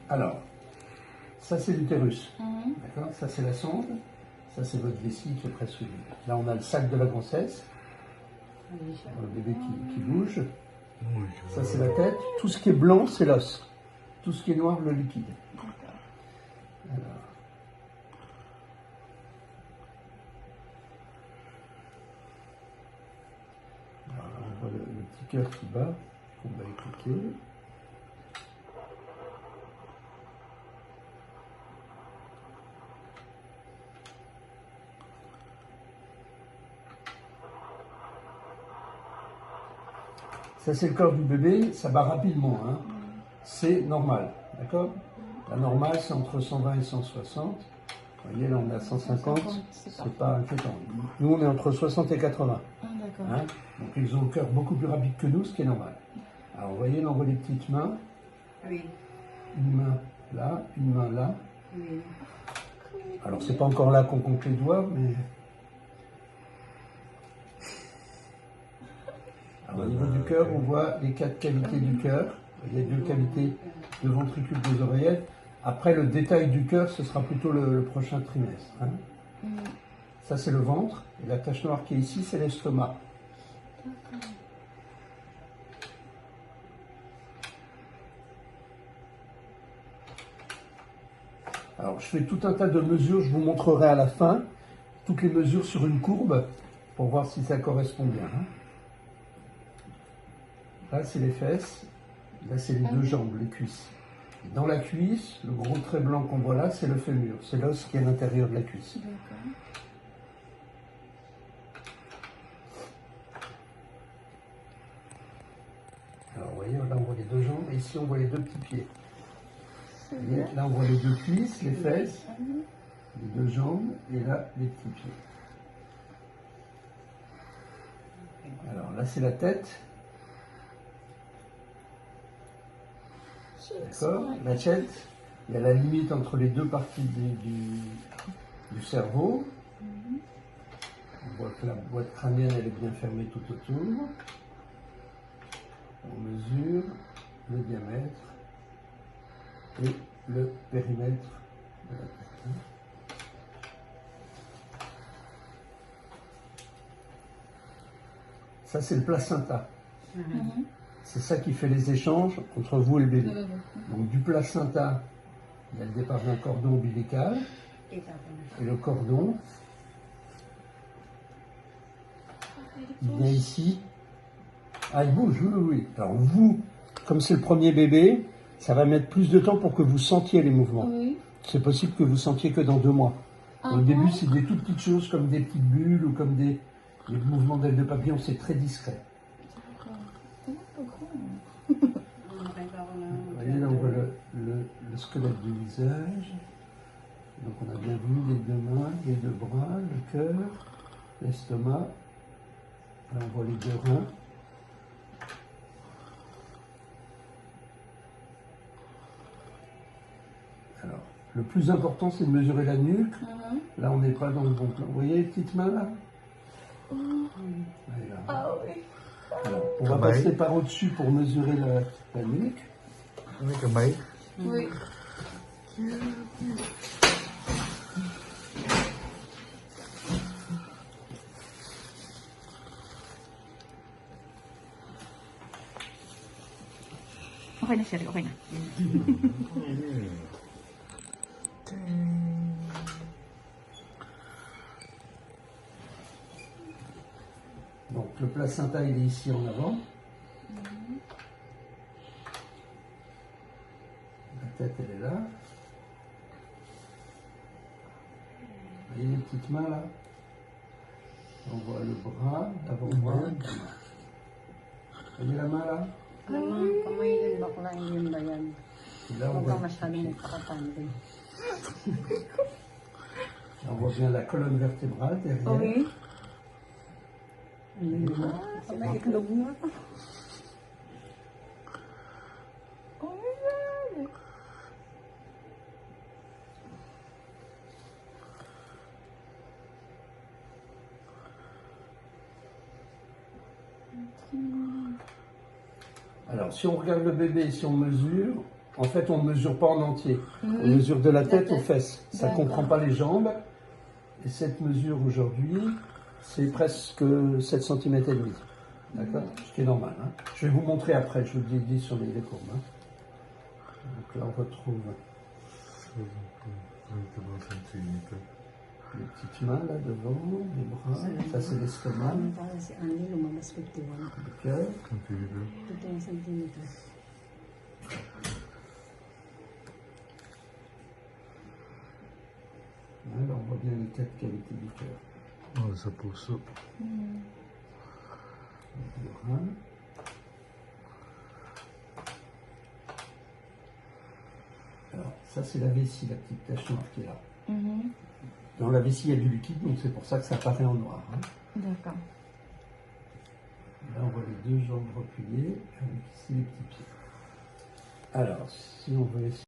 Alors, ça c'est l'utérus. D'accord. Ça c'est la sonde. Ça c'est votre vessie qui est presque vide. Là on a le sac de la grossesse. Le bébé qui bouge. Ça c'est la tête. Tout ce qui est blanc c'est l'os. Tout ce qui est noir le liquide. Alors, on voit le petit cœur qui bat, qu'on va écouter. Ça c'est le corps du bébé, ça bat rapidement, hein. C'est normal, d'accord? La normale c'est entre 120 et 160. Vous voyez là on est à 150, c'est pas inquiétant. Nous on est entre 60 et 80. Ah, d'accord. Hein, donc ils ont le cœur beaucoup plus rapide que nous, ce qui est normal. Alors vous voyez, là on voit les petites mains. Oui. Une main là, une main là. Oui. Alors c'est pas encore là qu'on compte les doigts, mais... Alors, au niveau du cœur, on voit les 4 cavités du cœur. Il y a 2 cavités de ventricule des oreillettes. Après, le détail du cœur, ce sera plutôt le prochain trimestre. Hein. Ça, c'est le ventre. Et la tache noire qui est ici, c'est l'estomac. Alors, je fais tout un tas de mesures. Je vous montrerai à la fin toutes les mesures sur une courbe pour voir si ça correspond bien. Hein. Là, c'est les fesses. Là, c'est les 2 jambes, les cuisses. Et dans la cuisse, le gros trait blanc qu'on voit là, c'est le fémur. C'est l'os qui est à l'intérieur de la cuisse. Alors, vous voyez, là, on voit les 2 jambes. Et ici, on voit les 2 petits pieds. Et là, on voit les 2 cuisses, les fesses, les 2 jambes. Et là, les petits pieds. Alors, là, c'est la tête. D'accord. La tête, il y a la limite entre les 2 parties du cerveau. On voit que la boîte crânienne, elle est bien fermée tout autour. On mesure le diamètre et le périmètre de la tête. Ça, c'est le placenta. C'est ça qui fait les échanges entre vous et le bébé. Donc du placenta, il y a le départ d'un cordon ombilical. Et le cordon, il vient ici. Ah, il bouge, oui, oui. Alors vous, comme c'est le premier bébé, ça va mettre plus de temps pour que vous sentiez les mouvements. Oui. C'est possible que vous sentiez que dans 2 mois. Au début, c'est des toutes petites choses comme des petites bulles ou comme des mouvements d'ailes de papillon, c'est très discret. Vous voyez, là on voit le squelette du visage. Donc on a bien vu les 2 mains, les 2 bras, le cœur, l'estomac. Là on voit les 2 reins. Alors, le plus important c'est de mesurer la nuque. Là on n'est pas dans le bon plan. Vous voyez les petites mains là? Ah oui. Alors, on va passer par au-dessus pour mesurer la nuque. Oui. Okay na, Sherry. Okay na. Donc le placenta il est ici en avant. La tête elle est là. Vous voyez les petites mains là? On voit le bras, l'avant-bras. Vous voyez la main là? Kamay yun, bakla yun ba yan? Et là on Huwag voit, kang masyadong pakatante. on voit bien la colonne vertébrale derrière. Okay. Ayun ba? May itlog na. Oh my God. Alors si on regarde le bébé, si on mesure, En fait, on ne mesure pas en entier. On mesure de la tête aux fesses. Ça ne D'accord. comprend pas les jambes. Et cette mesure aujourd'hui, c'est presque 7 cm et demi. D'accord? Ce qui est normal. Hein. Je vais vous montrer après, je vous le dis sur les courbes. Hein. Donc là, on retrouve les petites mains là devant, les bras. Ça, c'est l'estomac, Ano para si Annie lumabas 51. le cœur. 51 centimeter. Là, on voit bien les 4 cavités du cœur. Oh, ça pousse. Le bras. Alors, ça, c'est la vessie, la petite tache noire qui est là. Dans la vessie, il y a du liquide, donc c'est pour ça que ça apparaît en noir. Hein. D'accord. Là, on voit les deux jambes repliées, avec ici les petits pieds. Alors, si on veut essayer